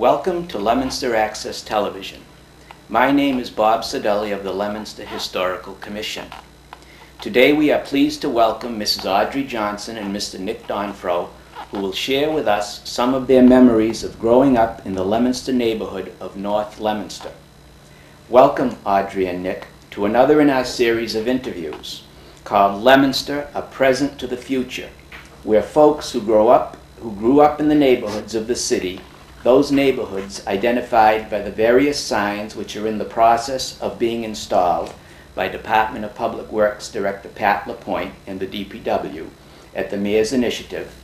Welcome to Leominster Access Television. My name is Bob Saudelli of the Leominster Historical Commission. Today we are pleased to welcome Mrs. Audrey Johnson and Mr. Nick Donfro, who will share with us some of their memories of growing up in the Leominster neighborhood of North Leominster. Welcome, Audrey and Nick, to another in our series of interviews called Leominster, A Present to the Future, where folks who grew up in the neighborhoods of the city, those neighborhoods identified by the various signs which are in the process of being installed by Department of Public Works Director Pat LaPointe and the DPW at the Mayor's Initiative,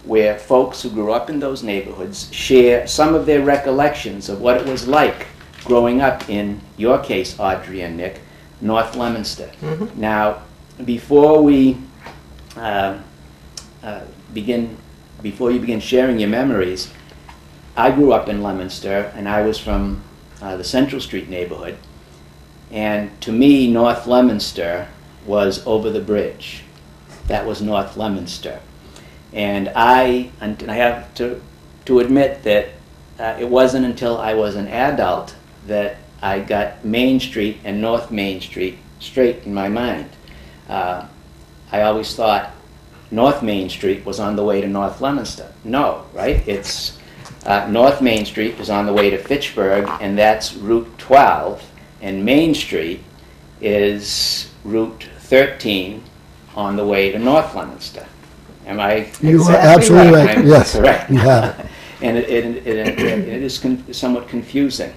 where folks who grew up in those neighborhoods share some of their recollections of what it was like growing up in, your case, Audrey and Nick, North Leominster. Mm-hmm. Now, before you begin sharing your memories, I grew up in Leominster, and I was from the Central Street neighborhood. And to me, North Leominster was over the bridge. That was North Leominster. And I have to admit that it wasn't until I was an adult that I got Main Street and North Main Street straight in my mind. I always thought North Main Street was on the way to North Leominster. No, right? It's North Main Street is on the way to Fitchburg, and that's Route 12, and Main Street is Route 13 on the way to North Leominster. Am I You are absolutely right. Yes, correct? you have. And it is somewhat confusing.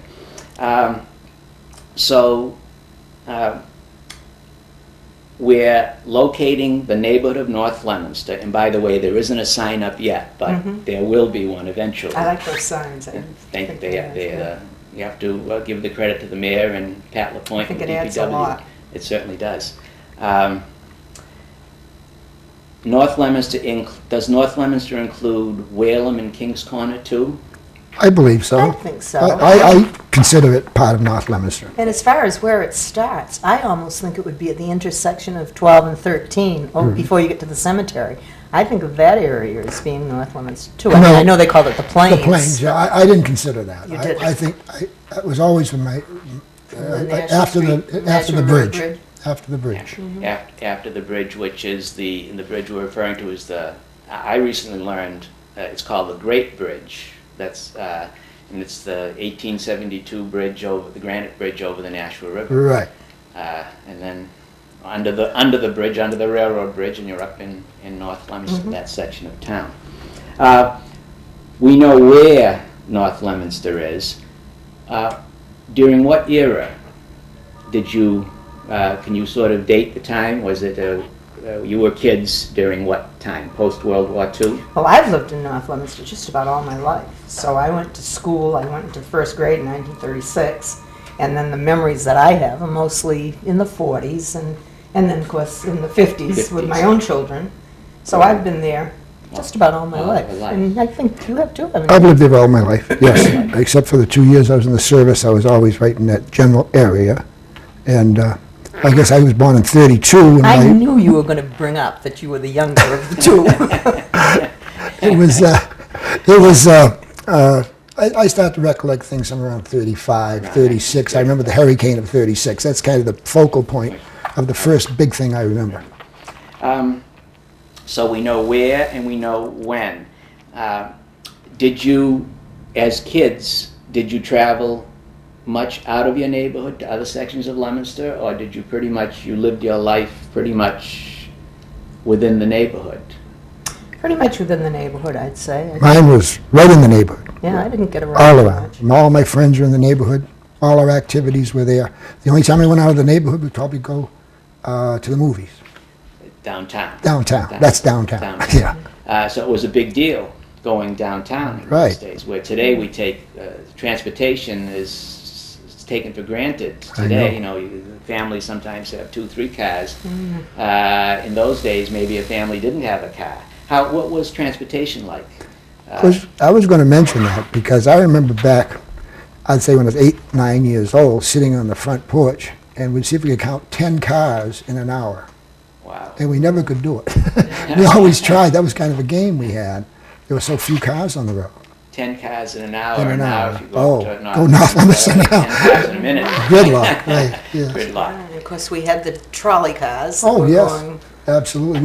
We're locating the neighborhood of North Leominster, and by the way, there isn't a sign up yet, but there will be one eventually. I like those signs. I think you have to give the credit to the mayor and Pat LaPointe and DPW. I think it adds a lot. It certainly does. North Leominster does North Leominster include Whalum and Kings Corner too? I believe so. I think so. I consider it part of North Leominster. And as far as where it starts, I almost think it would be at the intersection of 12 and 13, before you get to the cemetery. I think of that area as being North Leominster too. I mean, I know they called it the Plains. The Plains, yeah. I didn't consider that. You didn't? I think it was always from my after the bridge. After the bridge. Mm-hmm. After the bridge, which is the bridge we're referring to is I recently learned it's called the Great Bridge. That's and it's the 1872 bridge the granite bridge over the Nashua River. Right. And then under the bridge, under the railroad bridge, and you're up in North Leominster, that section of town. We know where North Leominster is. During what era did you? Can you sort of date the time? Was it you were kids during what time? Post-World War II? Well, I've lived in North Leominster just about all my life. So I went to school, I went into first grade in 1936, and then the memories that I have are mostly in the 40s, and then, of course, in the 50s with my own children. So I've been there just about all my life. And I think you have too. I've lived there all my life, yes. Except for the 2 years I was in the service, I was always right in that general area. And I guess I was born in 32. And I knew you were going to bring up that you were the younger of the two. I started to recollect things somewhere around 35, 36. I remember the hurricane of 36. That's kind of the focal point of the first big thing I remember. So we know where and we know when. Did you, as kids, did you travel much out of your neighborhood to other sections of Leominster, or did you you lived your life pretty much within the neighborhood? Pretty much within the neighborhood, I'd say. Mine was right in the neighborhood. Yeah, I didn't get around all much. around. All my friends were in the neighborhood. All our activities were there. The only time I went out of the neighborhood, we'd probably go to the movies. Downtown. That's downtown. Yeah. So it was a big deal going downtown in those days, where today we take transportation is taken for granted. Today, families sometimes have 2-3 cars. In those days, maybe a family didn't have a car. What was transportation like? I was going to mention that because I remember back, I'd say when I was 8, 9 years old, sitting on the front porch, and we'd see if we could count 10 cars in an hour. Wow. And we never could do it. We always tried. That was kind of a game we had. There were so few cars on the road. 10 cars in an hour. In an Now hour. if you go Oh, to go North Leominster now. 10 cars in a minute. Gridlock, right, yes. Gridlock. And of course, we had the trolley cars. that Oh, were yes, going- absolutely.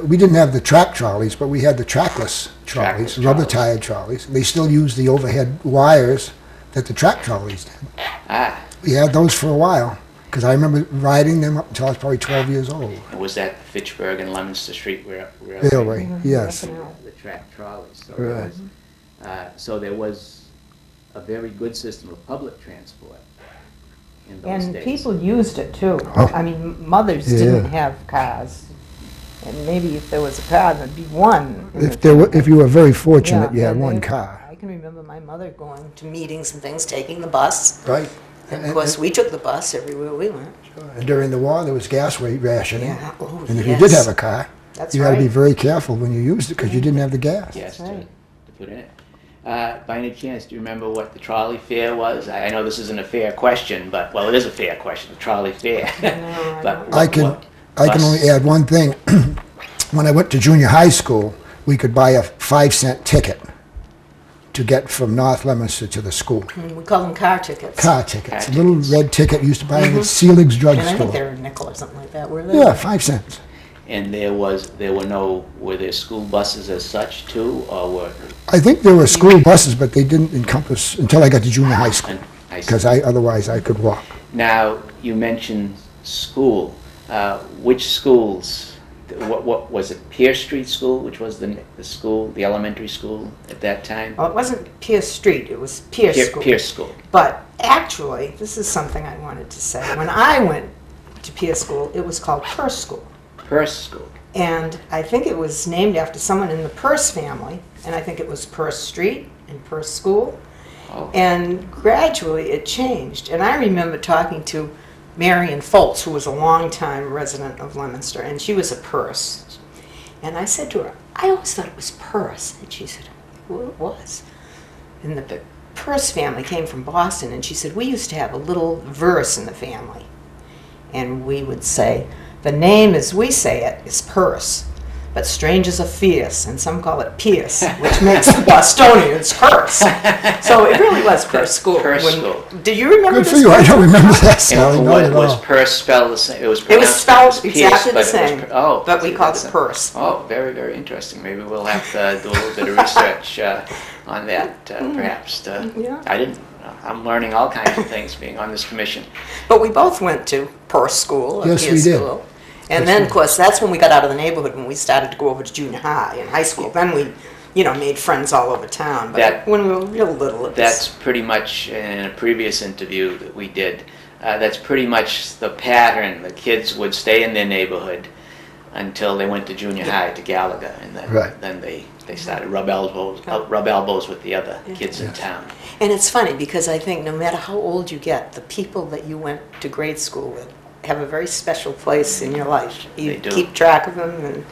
We didn't have the track trolleys, but we had the trackless trolleys, Trackless rubber-tired trolleys. They still use the overhead wires that the track trolleys did. Ah, We had those for a while, because I remember riding them up until I was probably 12 years old. and was that Fitchburg and Leominster Street Railway, yes. The track trolleys. So, Right. so there was a very good system of public transport in those And days. people used it too. Oh. I mean, mothers Yeah. didn't have cars. And maybe if there was a car, there'd be one. in If the if you were very fortunate, Yeah, you had and one they- car. I can remember my mother going to meetings and things, taking the bus. Right. And of course, we took the bus everywhere we went. And during the war, there was gas rationing. Yeah, oh, And if you did yes. have a car, That's you had to be right. very careful when you used it, because you didn't have the gas. Yes, to right. put in it. By any chance, do you remember what the trolley fare was? I know this isn't a fair question, but, well, it is a fair question, the trolley fare. No, I But don't. I can bus- only add one thing. When I went to junior high school, we could buy a 5-cent ticket to get from North Leominster to the school. We call them car tickets. Car tickets, a Car little tickets. red ticket used to buy in the Selig's And I think drugstore. they were a nickel or something like that, were they? Yeah, 5 cents. And were there school buses as such too, or were, I think there were school buses, but they didn't encompass until I got to junior high school, I see. because otherwise I could walk. Now, you mentioned school. Which schools? What was it? Pierce Street School, which was the school, the elementary school at that time. Well, it wasn't Pierce Street, it was Pierce School. Pierce School. But actually, this is something I wanted to say. When I went to Pierce School, it was called Purse School. Purse School. And I think it was named after someone in the Purse family, and I think it was Purse Street and Purse School. Oh. And gradually it changed. And I remember talking to Marion Foltz, who was a longtime resident of Leominster, and she was a Purse. And I said to her, I always thought it was Purse. And she said, well, it was. And the Purse family came from Boston, and she said, we used to have a little verse in the family. And we would say, the name as we say it is Purse, but strangers are fierce, and some call it Pierce, which makes the Bostonians Purse. So it really was Purse School. Purse School. Do you remember Good this? for you, I don't remember that, And Sally, not what at was all. Purse spelled the same? It was It was pronounced spelled as Pierce, exactly the but it was same, oh, but we see, called that's it Purse. Oh, very, very interesting. Maybe we'll have to do a little bit of research on that, perhaps. Yeah. I didn't. I'm learning all kinds of things being on this commission. But we both went to Purse School, or Yes, we Pierce did. School. And then, of course, that's when we got out of the neighborhood, when we started to go over to junior high and high school. Then we, made friends all over town. But That- when we were real little, it was... That's pretty much in a previous interview that we did. That's pretty much the pattern. The kids would stay in their neighborhood until they went to junior high to Gallagher, and then Right. then they started rub elbows with the other kids in town. And it's funny, because I think no matter how old you get, the people that you went to grade school with have a very special place in your life. You They do. keep track of them, and,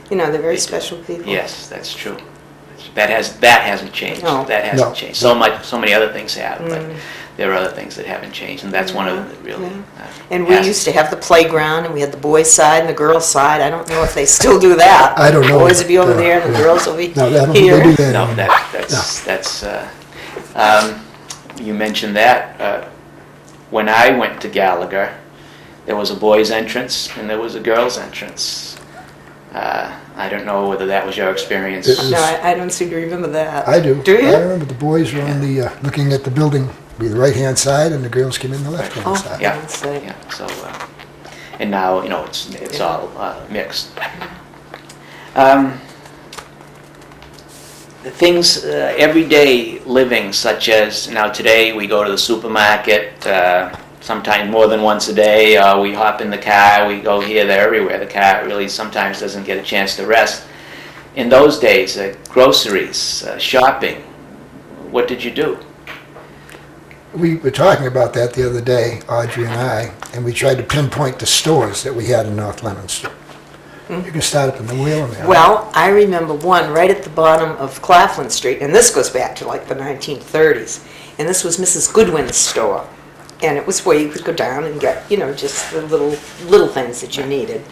they're very They do. special people. Yes, that's true. That hasn't changed. No. That hasn't No. changed. So many other things have, but there are other things that haven't changed, and that's one of them that really. And we has- used to have the playground, and we had the boys' side and the girls' side. I don't know if they still do that. I don't know. The boys would be over No. there, and the girls will be No, I don't think here. they do that No, anymore. that's you mentioned that. When I went to Gallagher, there was a boys' entrance and there was a girls' entrance. I don't know whether that was your experience. It was- No, I don't seem to remember that. I do. Do you? I remember the boys were on the, looking at the building, be the right-hand side, and the girls came in the left-hand Oh, side. Yeah, That's it. yeah. So, and now it's all mixed. The things, everyday living, such as now today we go to the supermarket sometimes more than once a day. We hop in the car, we go here, there, everywhere. The car really sometimes doesn't get a chance to rest. In those days, groceries, shopping, what did you do? We were talking about that the other day, Audrey and I, and we tried to pinpoint the stores that we had in North Leominster. You can start up in the wheel there. Well, I remember one right at the bottom of Claflin Street, and this goes back to like the 1930s. And this was Mrs. Goodwin's store. And it was where you could go down and get, just the little things that you needed.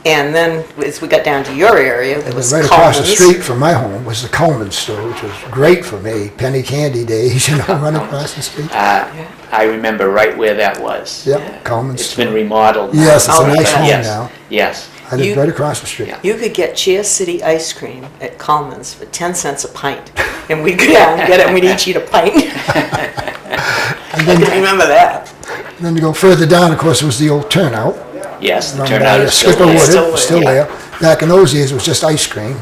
And then as we got down to your area, there And was then right across the Coleman's. street from my home was the Coleman store, which was great for me. Penny candy days, run across the street. I remember right where that was. Yep, Coleman's It's store. been remodeled now. Yes, it's Oh, a nice yeah. home Yes, now. yes. I live You- right across the street. Yeah. You could get Chia City ice cream at Coleman's for 10 cents a pint. And we'd go down and get it and we'd each eat a pint. And I then, can remember that. then to go further down, of course, was the old Turnout. Yes, the run turnout by is still Skipper there. Woodard, Still still there. there. Back in those days, it was just ice cream,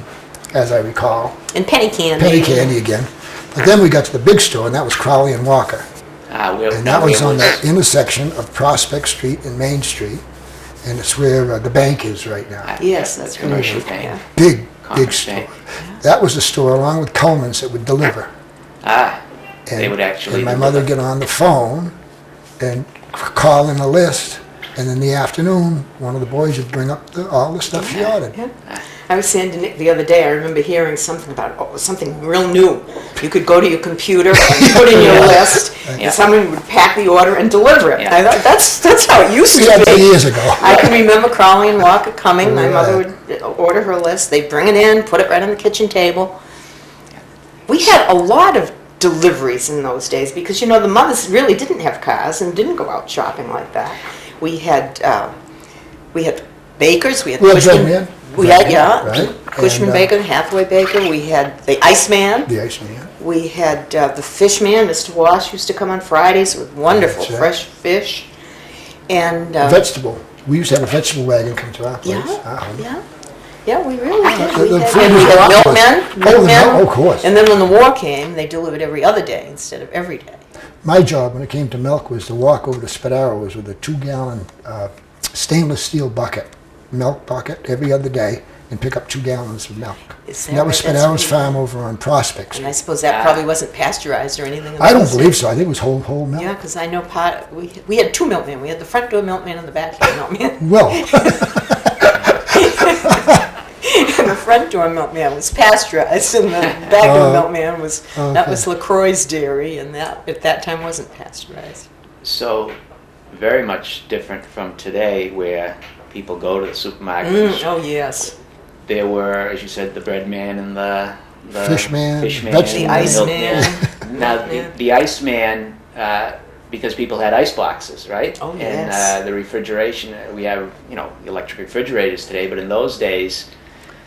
as I recall. And penny candy. Penny candy again. But then we got to the big store, and that was Crowley and Walker. And that was on the intersection of Prospect Street and Main Street. And it's where the bank is right now. Yes, that's the commercial right. bank. Yeah. Big Commerce store. Bank. That was the store, along with Coleman's, that would deliver. They would actually And my deliver. mother would get on the phone and call in a list, and in the afternoon, one of the boys would bring up all the stuff she ordered. Yeah. I was saying to Nick the other day, I remember hearing something about something real new. You could go to your computer and put in your list, Yeah. and someone would pack the order and deliver it. Yeah. I thought, that's how it used to Yeah, be. years ago. I can remember Crowley and Walker coming. My Right. mother would order her list. They'd bring it in, put it right on the kitchen table. We had a lot of deliveries in those days because, the mothers really didn't have cars and didn't go out shopping like that. We had bakers. We had We had Cushman. Breadman. We had, Breadman, right. Cushman And, Baker, Hathaway Baker. We had the Iceman. The Iceman. We had the Fishman. Mr. Wash used to come on Fridays with wonderful That's right. fresh fish. And Vegetable. We used to have a vegetable wagon come to our place. yeah, our home. yeah, we really did. the We had, food and was we had a lot milkmen. of course. And then when the war came, they delivered every other day instead of every day. My job when it came to milk was to walk over to Spadara's with a 2-gallon stainless steel milk bucket every other day, and pick up 2 gallons of milk. Is And that was right? That's Spadara's really- farm over on Prospect And Street. I suppose that probably wasn't pasteurized or anything. in I don't those believe days. so. I think it was whole milk. Yeah, because I know we had 2 milkmen. We had the front door milkman and the back door milkman. Well, And the front door milkman was pasteurized, and the back door milkman was that was LaCroix's dairy, and that at that time wasn't pasteurized. So, very much different from today where people go to the supermarket. Oh yes, There were, as you said, the bread man and the Fishman, fishman, vegetable the and ice milkman. man. Now, the Iceman, because people had ice boxes, right? Oh, And yes. the refrigeration, we have, electric refrigerators today, but in those days,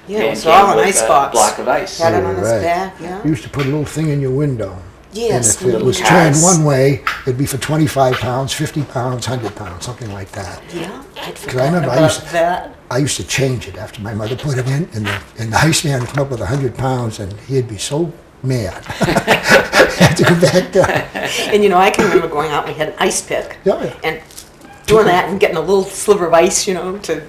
Yeah, man it was came all an with ice a box. block of ice. Had it on his Right. back, yeah. you used to put a little thing in your window. Yes, And if it little was cars. turned one way, it'd be for 25 pounds, 50 pounds, 100 pounds, something like that. Yeah, I'd I forgotten remember I about used to- that. I used to change it after my mother put it in, and the Iceman would come up with 100 pounds, and he'd be so mad. I had to go back down. And I can remember going out. We had an ice pick, Yeah, yeah. and doing that and getting a little sliver of ice, to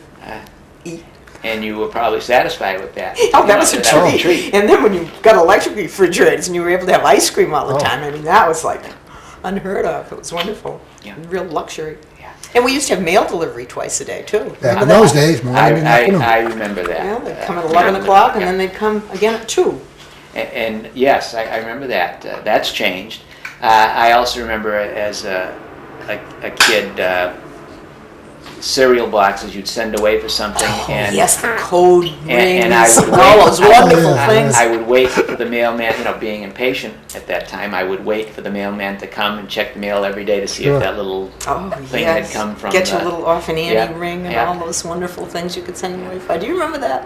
eat. And you were probably satisfied with that. Oh, that was a That was a treat. And then when you got electric refrigerators and you were able to have ice cream all the Oh. time, I mean, that was like unheard of. It was wonderful. Yeah. Real luxury. Yeah. And we used to have mail delivery twice a day, too. Back Remember in that? those days, morning and afternoon. I remember that. Yeah, they'd come at 11 o'clock and then they'd come again at 2. And yes, I remember that. That's changed. I also remember as a kid, cereal boxes you'd send away for something, and Yes, the code rings, and I would all wait. those wonderful Yeah. things. I would wait for the mailman, being impatient at that time, I would wait for the mailman to come and check the mail every day to see Sure. if that little Oh, thing yes. had come from Get your the- little Orphan Annie Yeah, ring and yeah. all those wonderful things you could send away for. Do you remember that?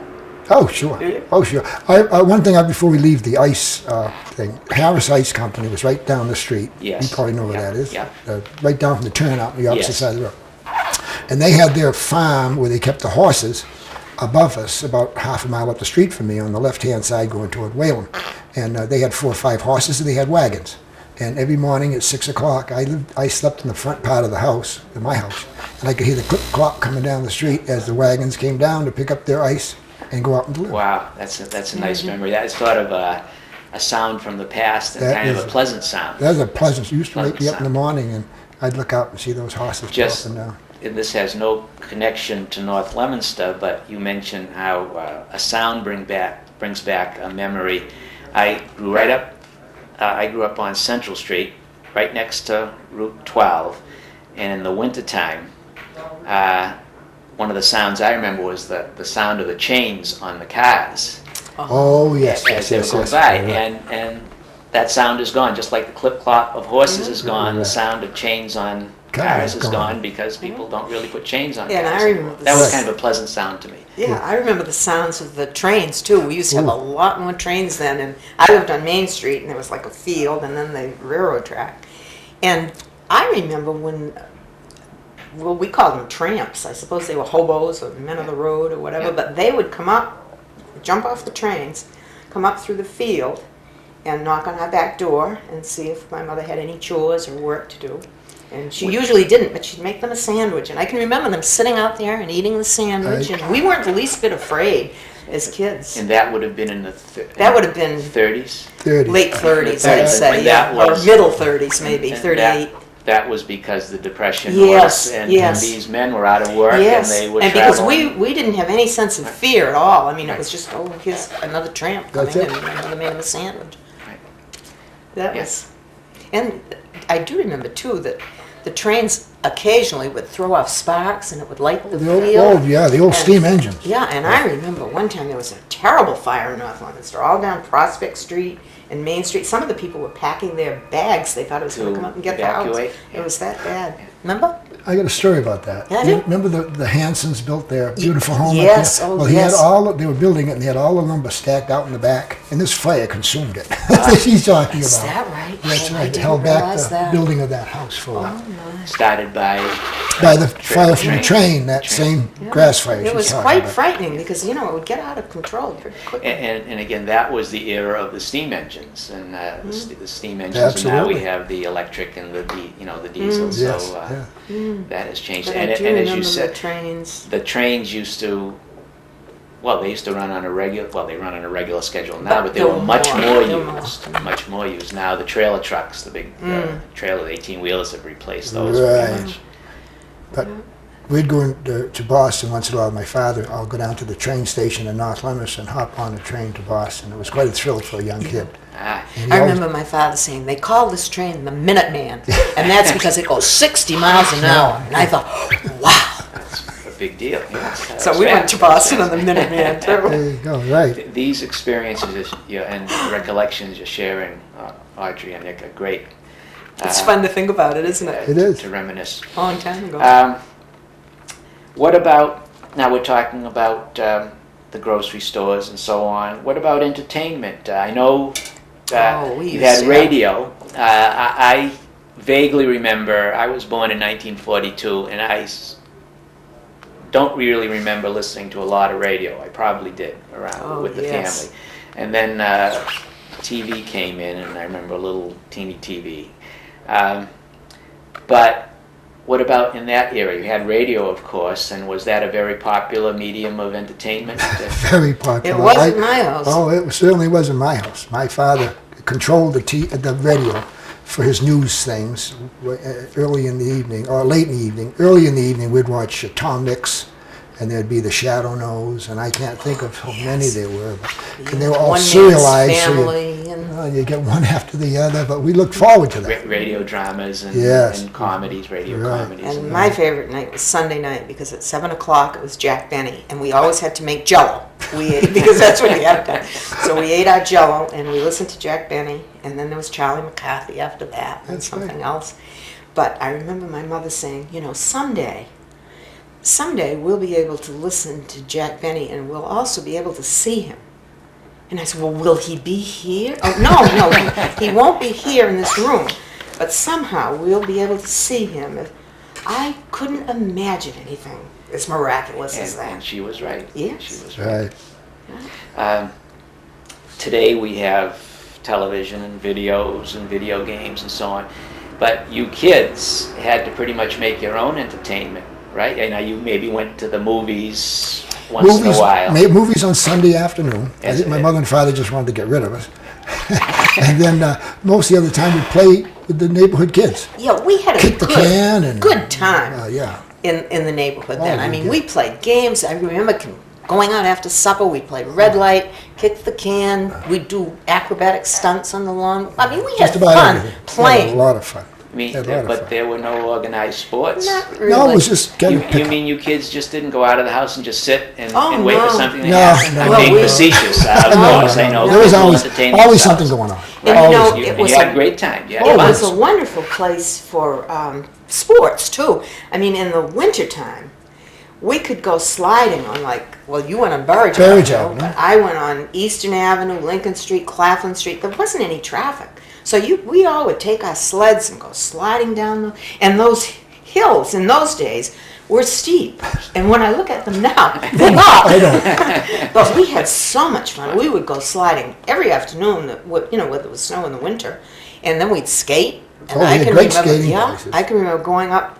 Oh, sure. Yeah. Oh, sure. One thing before we leave the ice thing, Harris Ice Company was right down the street. Yes. You probably know where Yeah, that is. yeah. Right down from the turnout on the opposite Yes. side of the road. And they had their farm where they kept the horses above us, about half a mile up the street from me on the left-hand side going toward Whalen. And they had 4 or 5 horses, and they had wagons. And every morning at 6 o'clock, I slept in the front part of the house, in my house, and I could hear the click-clock coming down the street as the wagons came down to pick up their ice and go out and deliver. Wow, that's a nice memory. That is sort of a sound from the past and That kind of is a pleasant sound. That was a pleasant. It used to wake Pleasant me up in the sound. morning, and I'd look out and see those horses go Just, up and down. and this has no connection to North Leominster, but you mentioned how a sound brings back a memory. I grew up on Central Street, right next to Route 12, and in the wintertime, one of the sounds I remember was the sound of the chains on the cars Oh, yes, as yes, they were yes, going yes. by, Right. and that sound is gone, just like the clip-clop of horses is gone. The Right. sound of chains on Cars cars is gone. gone because people don't really put chains on Yeah, and cars I anymore. remember That was this. kind of a pleasant sound to me. Yeah, I remember the sounds of the trains too. We used to have a Ooh. lot more trains then, and I lived on Main Street, and there was like a field, and then the railroad track. And I remember when, well, we called them tramps. I suppose they were hobos or men of the road or whatever, Yeah. but they would come up, jump off the trains, come up through the field, and knock on our back door and see if my mother had any chores or work to do. And she usually didn't, but she'd make them a sandwich. And I can remember them sitting out there and eating the sandwich. Right. And we weren't the least bit afraid as kids. And that would have been in the That would have been 30s. 30. late 30s, I'd When say. that Yeah, or was- middle 30s, maybe, And 38. That was because the Depression Yes, was, and yes. these men were out of work Yes, and they would and because travel. we didn't have any sense of fear at all. I mean, it was just, oh, here's another tramp coming That's in, it. and my mother made him a sandwich. Right. That Yeah. was, and I do remember too that the trains occasionally would throw off sparks and it would light the The old, field. the old And- steam engines. Yeah, and I remember one time there was a terrible fire in North Leominster, all down Prospect Street and Main Street. Some of the people were packing their bags. They thought it was going To to come up and get evacuate? the house. It was that bad. Remember? I got a story about that. Yeah, You do? remember the Hansons built their beautiful home yes, up there? oh, Well, he yes. had they were building it, and they had all the lumber stacked out in the back, and this fire consumed it. She's talking Is about. that right? That's Oh, I right. It didn't held back realize the that. building of that house for a while. Started by By the fire from the train, that same Yeah. grass fire It she's was talking quite about. frightening because, you know, it would get out of control pretty quickly. And again, that was the era of the steam engines, and the steam engines. And now we Absolutely. have the electric and the diesel. Yes, So yeah. that has changed. But And I do as remember you the said, trains. the trains used to. Well, they used to run on a regular. Well, they run on a regular schedule now, but they were much more They were used. Much more used. Now the trailer trucks, the big trailer 18-wheelers, have replaced those Right. pretty much. But we'd go to Boston once in a while. My father, I'll go down to the train station in North Leominster and hop on a train to Boston. It was quite a thrill for a young kid. Ah, And he I always- remember my father saying, they call this train the Minuteman, and that's because it goes 60 miles an hour. And I thought, wow. that's a big deal. Yes, So we went to Boston on the Minuteman, There too. you go, right. These experiences and recollections you're sharing, Audrey and Nick, are great. It's fun to think about it, isn't it? It is. To reminisce. A long time ago. What about, now we're talking about the grocery stores and so on. What about entertainment? I know We you used had to radio. I vaguely remember, I was born in 1942, and don't really remember listening to a lot of radio. I probably did around with the yes. family. And then TV came in, and I remember a little teeny TV. But what about in that era? You had radio, of course, and was that a very popular medium of entertainment? Very popular. It wasn't my house. Oh, it certainly was in my house. My father controlled the radio for his news things early in the evening, or late in the evening. Early in the evening, we'd watch Tom Mix, and there'd be the Shadow Knows, and I can't think of how many there were. And they were all One Man's serialized, so Family, and you get one after the other, but we looked forward to that. Radio dramas and, Yes. and comedies, radio Right. comedies. And my favorite night was Sunday night because at 7 o'clock it was Jack Benny, and we always had to make Jell-O. We ate because that's what he had done. So we ate our Jell-O and we listened to Jack Benny, and then there was Charlie McCarthy after that and That's something right. else. But I remember my mother saying, you know, someday we'll be able to listen to Jack Benny and we'll also be able to see him. And I said, well, will he be here? Oh, no, he won't be here in this room. But somehow we'll be able to see him. I couldn't imagine anything as miraculous as And that. she was right. Yes. She was right. Right. Today we have television and videos and video games and so on. But you kids had to pretty much make your own entertainment, right? And you maybe went to the movies once in a while. Movies on Sunday afternoon. I Yes, think my it- mother and father just wanted to get rid of us. And then most of the other time we'd play with the neighborhood kids. Yeah, we had a Kick the can and good time yeah. in the neighborhood then. Oh, I we mean, did. we played games. I remember going out after supper. We played red light, kick the can. We'd do acrobatic stunts on the lawn. I mean, we had Just about fun everything. playing. Had a lot of fun. I mean, Had a lot of but fun. there were no organized sports. Not really. No, it was just kind You, of you mean you kids just didn't go out of the house and just sit and, Oh, and wait for no. something to No, happen? no, I'm no. being we- facetious. Of No, course, I know. There was people always entertain always themselves. something going on. And Right. you know, You, it and was you had a- a great time. You had It fun. was a wonderful place for sports too. I mean, in the wintertime, we could go sliding on well, you went on Burridge Burridge Avenue, Avenue. but I went on Eastern Avenue, Lincoln Street, Claflin Street. There wasn't any traffic, so we all would take our sleds and go sliding down and those hills in those days were steep. And when I look at them now, they're not. I know. But we had so much fun. We would go sliding every afternoon, whether it was snow in the winter, and then we'd skate. And Oh, we had great skating places. I can remember going up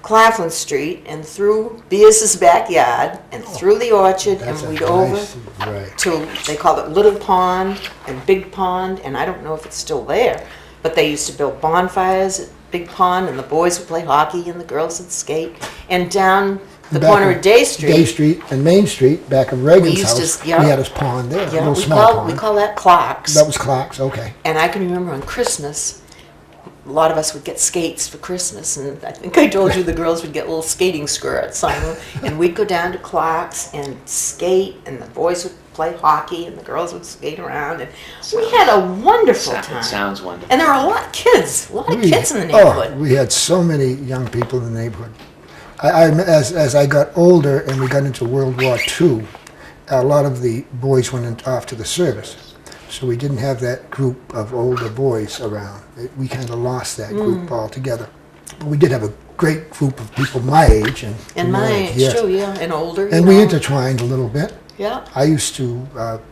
Claflin Street and through Beers' backyard and through the orchard, and That's a we'd over nice, right. to, they called it Little Pond and Big Pond, and I don't know if it's still there, but they used to build bonfires at Big Pond, and the boys would play hockey and the girls would skate, and down the Back corner of of Day Street. Day Street and Main Street, back of Reagan's used to- house, yeah. we had his pond there, a Yeah, little we small call pond. that Clark's. That was Clark's, okay. And I can remember on Christmas, a lot of us would get skates for Christmas, and I think I told you the girls would get little skating skirts on them, and we'd go down to Clark's and skate, and the boys would play hockey, and the girls would skate around, and we had a wonderful It time. sounds wonderful. And there were a lot of kids in the Oh, neighborhood. we had so many young people in the neighborhood. As I got older and we got into World War II, a lot of the boys went off to the service. So we didn't have that group of older boys around. We kind of lost that group altogether. But we did have a great group of people my age. And my age, yes. too, yeah, and older. And you we know. intertwined a little bit. Yeah. I used to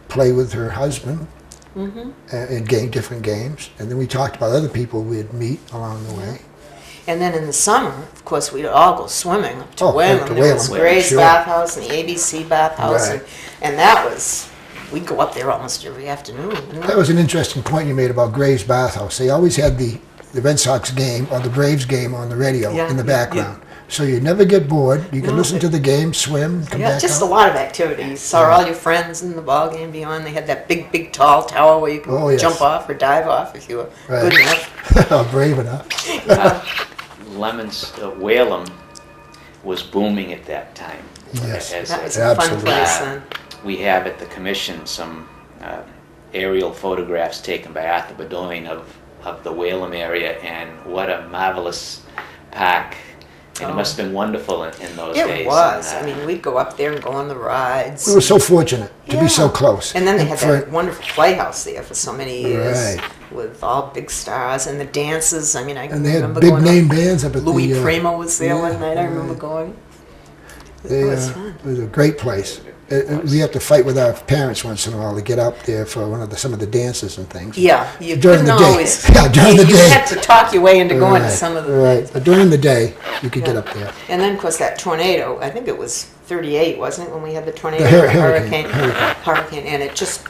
play with her husband in different games. And then we talked about other people we'd meet along the way. And then in the summer, of course, we'd all go swimming up to Oh, up Whalen. to There was Whalen, Gray's sure. bathhouse and the ABC bathhouse, Right. and that was, we'd go up there almost every afternoon. That was an interesting point you made about Gray's bathhouse. They always had the Red Sox game or the Braves game on the radio Yeah, in the yeah, background. So you never get bored. You can No, listen it- to the game, swim, come Yeah, back just out. a lot of activities. Saw all your friends in the ball game beyond. They had that big, tall tower where you could Oh, yes. jump off or dive off if you were Right. good enough. Brave enough. Whalum was booming at that time. Yes. That was Yeah, a fun absolutely. place then. We have at the commission some aerial photographs taken by Arthur Bedoin of the Whalum area, and what a marvelous park. And it must have been wonderful in those days. It was. And, I mean, we'd go up there and go on the rides. We were so fortunate to be so Yeah. close. And then they had for- that wonderful playhouse there for so many years Right. with all big stars and the dances. I mean, I And they had remember big going name up. bands up at Louis the... Primo was there yeah, one night. I remember right. going. They, It was fun. it was a great place. We have to fight with our parents once in a while to get out there for some of the dances and things. Yeah, you During couldn't the day. always. Yeah, during the you day. had to talk your way into going to some of the Right, things. but during the day, you could get up there. And then, of course, that tornado. I think it was 38, wasn't it, when we had the tornado, The hurricane. hurricane, and it just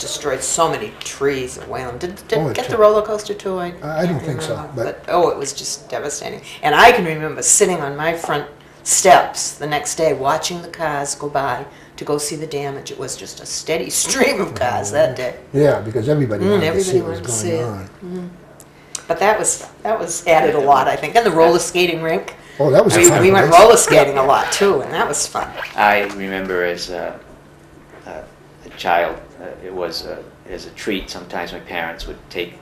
destroyed so many trees at Whalen. Did Oh, it it get the took- roller coaster too? I I don't think so, remember. but- oh, it was just devastating. And I can remember sitting on my front steps the next day, watching the cars go by to go see the damage. It was just a steady stream of cars that day. Yeah, because everybody wanted to everybody see what wanted to was see going it. on. But that was added a lot, I think. And the roller skating rink. Oh, that was a fun We went place. roller skating a lot too, and that was fun. I remember as a child, it was as a treat. Sometimes my parents would take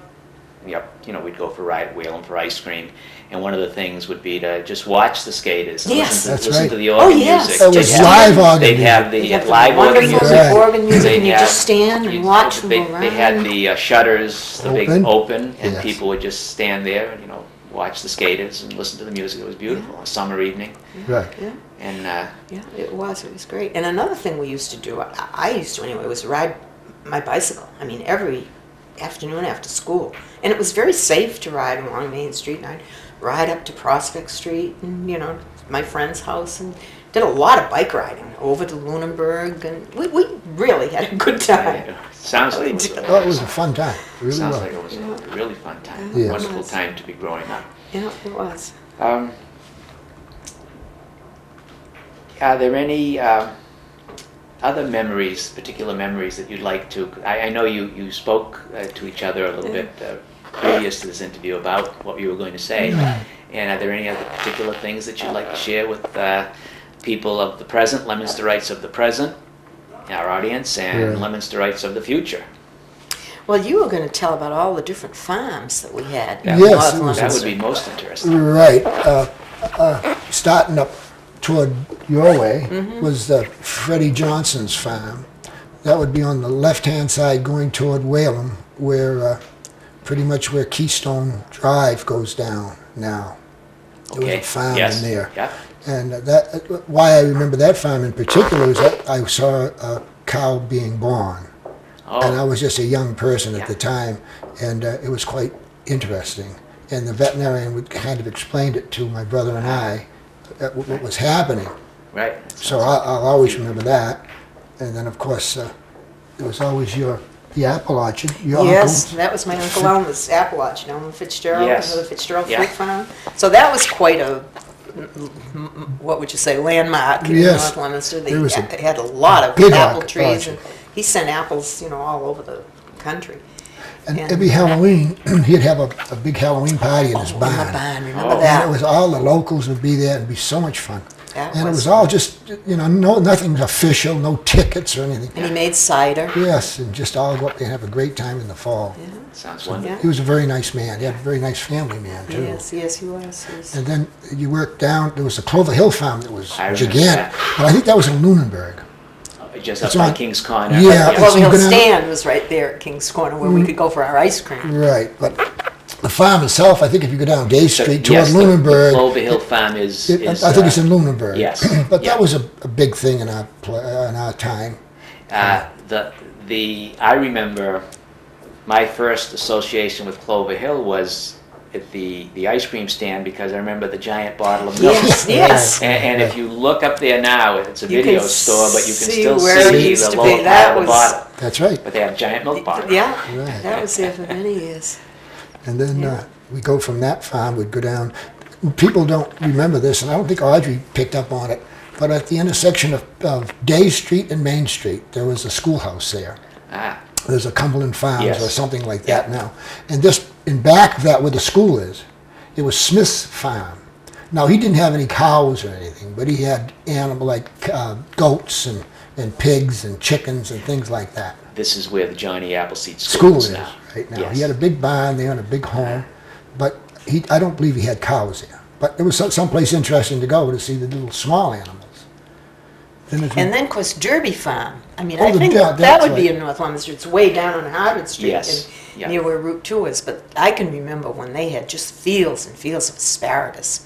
me up, we'd go for a ride at Whalen for ice cream, and one of the things would be to just watch the skaters and Yes. That's listen right. to the organ yes. music. That was Just live organ They'd have music. the You have the live organ wonderful music. Right. organ music, They'd and you have- just stand and watch them they, go around. They had the shutters, the big Open. open, and Yes. people would just stand there and watch the skaters and listen to the music. It was beautiful. A summer evening, Right. Yeah, and yeah, it was great. And another thing we used to do, I used to anyway, was ride my bicycle. I mean, every afternoon after school. And it was very safe to ride along Main Street, and I'd ride up to Prospect Street and, my friend's house, and did a lot of bike riding over to Lunenburg, and we really had a good time. it sounds like it was, Oh, it was a fun time. It really sounds was. like it was a really fun time. Yes. Wonderful time to be growing up. Yeah, it was. Are there any other memories, particular memories that you'd like to, I know you spoke to each other a little bit previous to this interview about what you were going to say. And are there any other particular things that you'd like to share with people of the present, Leominsterites of the present, our audience, and Leominsterites of the future? Well, you were going to tell about all the different farms that we had. That, Yes, that would be most interesting. Right. Starting up toward your way was Freddie Johnson's farm. That would be on the left-hand side going toward Whalum, where pretty much where Keystone Drive goes down now. There was a farm in there. Yeah. And that why I remember that farm in particular is that I saw a cow being born. And I was just a young person at the time, and it was quite interesting. And the veterinarian would kind of explained it to my brother and I, what was happening. Right. So I'll always remember that. And then, of course, there was always the apple orchard. Your Yes, uncle. that was my Uncle Elmer's apple orchard, Elmer Fitzgerald, Yes. the Fitzgerald Yeah. Fruit Farm. So that was quite a, what would you say, landmark in Yes. North Leominster. They There was a had a lot of big apple orchard. trees, and he sent apples, all over the country. And every Halloween, he'd have a big Halloween party in his In barn. the barn, remember Oh. And that? it was all the locals would be there. It'd be so much fun. That And it was was all just, nothing official, no tickets or anything. And he made cider. Yes, and just all go up there and have a great time in the fall. Sounds wonderful. He was a very nice man. He had a very nice family man, too. Yes, yes, he was. He was. And then you worked down, there was a Clover Hill farm that was I remember gigantic. that. But I think that was in Lunenburg. Just It's up by on- King's Corner. Yeah. Well, So you the go down- stand was right there at King's Corner where we could go for our ice cream. Right, but the farm itself, I think if you go down Day Street toward Yes, the Lunenburg, Clover Hill Farm is I think it's in Lunenburg. yes, But yeah. that was a big thing in our time. I remember my first association with Clover Hill was at the ice cream stand, because I remember the giant bottle of milk. Yes, yes. And if you look up there now, it's a You video can store, but you can see still where it see used the to lower be. part That of the was- bottle. That's right. But they have giant milk bottles. Yeah, Right. that was there for many years. And then we go from that farm, we'd go down. People don't remember this, and I don't think Audrey picked up on it, but at the intersection of Day Street and Main Street, there was a schoolhouse there. Ah, There's a Cumberland Farms Yes. or something like that now. And just in back of that where the school is, it was Smith's farm. Now, he didn't have any cows or anything, but he had animal like goats and pigs and chickens and things like that. this is where the Johnny Appleseed School is is now. right now. Yes. He had a big barn there and a big home, but I don't believe he had cows there. But it was someplace interesting to go to see the little small animals. Then as we- And then, of course, Derby Farm. I mean, Oh, I think yeah, that that's would be right. in North Leominster. It's way down on Harvard Street Yes, yeah. and near where Route 2 is. But I can remember when they had just fields and fields of asparagus.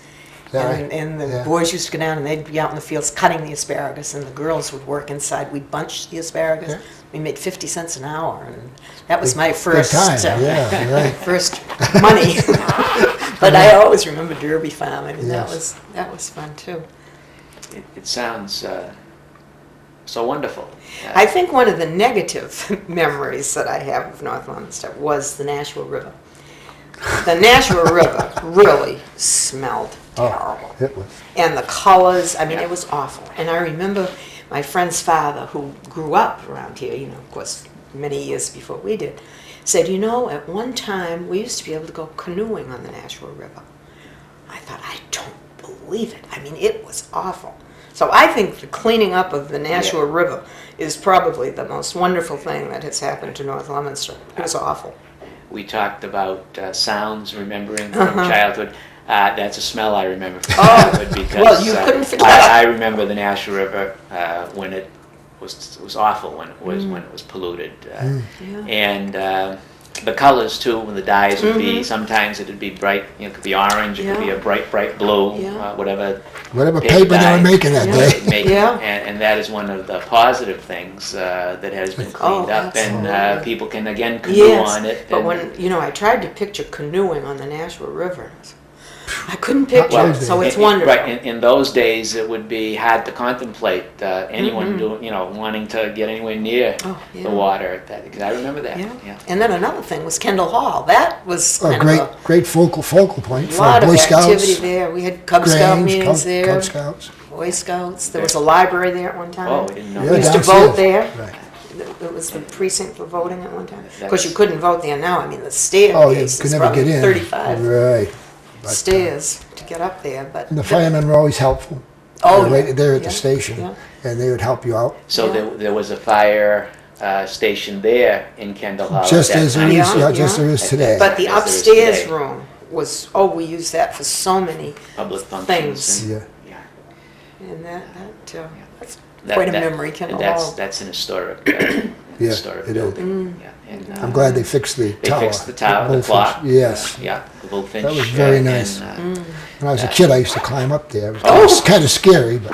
that And, right? and the Yeah. boys used to go down and they'd be out in the fields cutting the asparagus, and the girls would work inside. We'd bunch the asparagus. Yeah. We made 50 cents an hour, and that was Big- my big first time, yeah, right. first money. But I always remember Derby Farm. I mean, Yes. that was fun too. It sounds so wonderful. I think one of the negative memories that I have of North Leominster was the Nashua River. The Nashua River really smelled terrible. Oh, it was. And the colors, I mean, Yeah. it was awful. And I remember my friend's father, who grew up around here, of course, many years before we did, said, at one time we used to be able to go canoeing on the Nashua River. I thought, I don't believe it. I mean, it was awful. So I think the cleaning up of the Nashua River is probably the most wonderful thing that has happened to North Leominster. It was awful. We talked about sounds, remembering from childhood. That's a smell I remember from Oh, childhood, because well, you couldn't forget. I remember the Nashua River when it was awful, when it was polluted, and the colors too. When the dyes would be, sometimes it would be bright. It could be orange. It could be a bright blue. Yeah. Whatever Whatever paper paper they dye were making that Yeah. day. make it. Yeah. And that is one of the positive things that has been cleaned up, and absolutely. people can again canoe on it. But and- when, I tried to picture canoeing on the Nashua River. I couldn't picture Well, it, so it's in- wonderful. Right, in those days, it would be hard to contemplate anyone doing, wanting to get anywhere near Oh, yeah. the water. Because I remember that. Yeah. Yeah. And then another thing was Kendall Hall. That was A kind great, of great focal point a for lot Boy of Scouts, activity there. We had Cub Scout Grange, meetings Cub there. Scouts. Boy Scouts. There was a library there at one time. Oh, I didn't know Yeah, We used to downstairs. vote there. Right. It was the precinct for voting at one time. Of That's- course, you couldn't vote there now. I mean, the Oh, you staircase could is never get probably in. 35 Right. But, stairs to get up there. But and the firemen were always helpful. Oh, They were right yeah. there at Yeah. the station, Yeah. and they would help you out. So Yeah. there was a fire station there in Kendall Hall. Just at that as there time. is, Yeah, just yeah. there is today. But the As there is upstairs today. room was, oh, we used that for so many Public functions. things. and- Yeah. Yeah. And that's That- quite a that- memory, Kendall and Hall. That's an historic, Yeah, historic it is. building. Yeah, and, I'm glad they fixed the they tower. fixed the tower, the bullfinch. clock. Yes. Yeah, the bullfinch. That was very and, nice. and, When I was a kid, I used to climb up there. It Oh. was kind of scary, but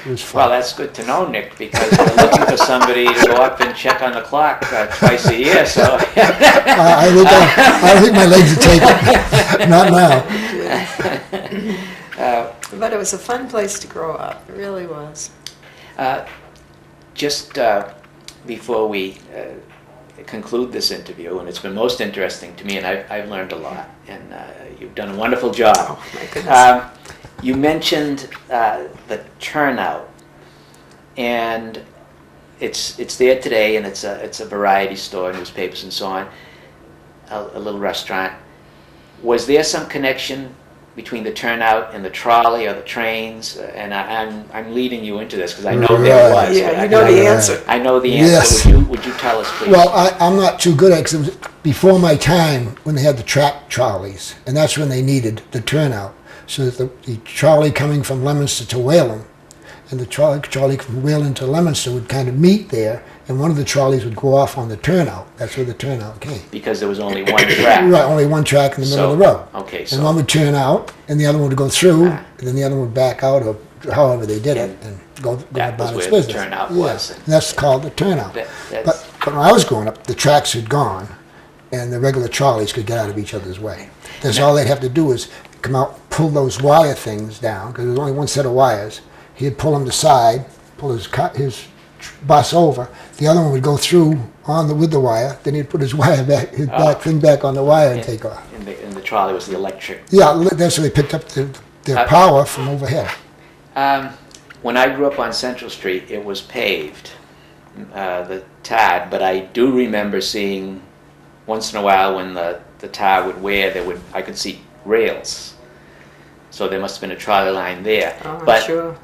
it was Well, fun. that's good to know, Nick, because we're looking for somebody to go up and check on the clock twice a year, so. I don't think my legs would take it. Not now. But it was a fun place to grow up. It really was. Just before we conclude this interview, and it's been most interesting to me, and I've learned a lot, and you've done a wonderful job. Oh, my goodness. You mentioned the turnout, and it's there today, and it's a variety store, newspapers and so on, a little restaurant. Was there some connection between the turnout and the trolley or the trains? And I'm leading you into this because I know there Right. was. Yeah, but you know the Right. answer. I know the answer. Yes. Would you tell us, please? Well, I'm not too good at it because it was before my time when they had the track trolleys, and that's when they needed the turnout. So that the trolley coming from Leominster to Whalen and the trolley from Whalen to Leominster would kind of meet there, and one of the trolleys would go off on the turnout. That's where the turnout came. Because there was only one track. Right, only one track in the middle of the road. Okay, And one so would turn out, and the other one would go through, and then the other one would back out, or however they did it, and go that was about its where business. the turnout Yeah, was. and that's called the turnout. That's, But when I was growing up, the tracks had gone, and the regular trolleys could get out of each other's way. That's all they'd have to do is come out, pull those wire things down, because there was only one set of wires. He'd pull them aside, pull his bus over. The other one would go through with the wire. Then he'd put his wire back, his back thing back on the wire and take off. and the trolley was the electric. Yeah, that's where they picked up their power from overhead. When I grew up on Central Street, it was paved, the tad, but I do remember seeing once in a while when the tar would wear, I could see rails. So there must have been a trolley line there. Oh, I'm but sure.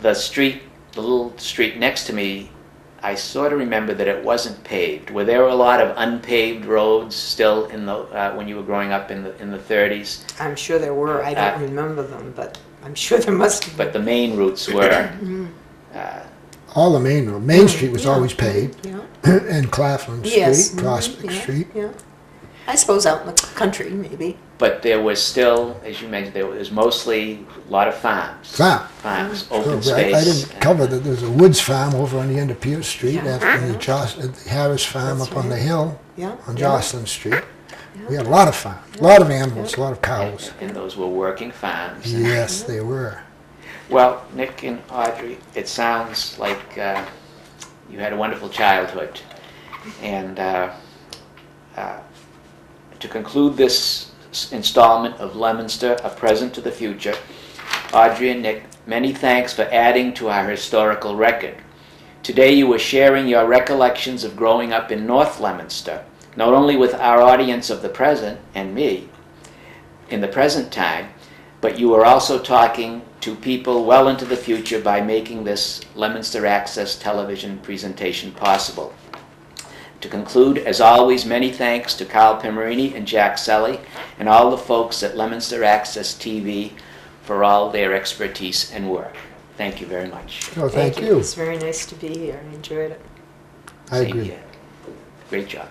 the little street next to me, I sort of remember that it wasn't paved. Were there a lot of unpaved roads still in the when you were growing up in the 30s? I'm sure there were. I don't remember them, but I'm sure there must have been. But the main routes were. All the Main Street was Yeah. always paved, Yeah. and Claflin Yes. Street, Prospect Yeah, Street. Yeah. I suppose out in the country, maybe. But there was still, as you mentioned, there was mostly a lot of farms. Farms, open I space. didn't cover that. There's a Woods Farm over on the end of Pierce Street, Yeah. after the Harris Farm That's up on the right. hill Yeah. on yeah. Jocelyn Street. We had a lot of farms, a lot of animals, a lot of cows. And those were working farms. Yes, they were. Well, Nick and Audrey, it sounds like you had a wonderful childhood. And to conclude this installment of Leominster, A Present to the Future, Audrey and Nick, many thanks for adding to our historical record. Today you are sharing your recollections of growing up in North Leominster, not only with our audience of the present and me in the present time, but you are also talking to people well into the future by making this Leominster Access television presentation possible. To conclude, as always, many thanks to Carl Pimerini and Jack Selly and all the folks at Leominster Access TV for all their expertise and work. Thank you very much. Oh, thank you. It's very nice to be here. I enjoyed it. I Same agree. here. Great job.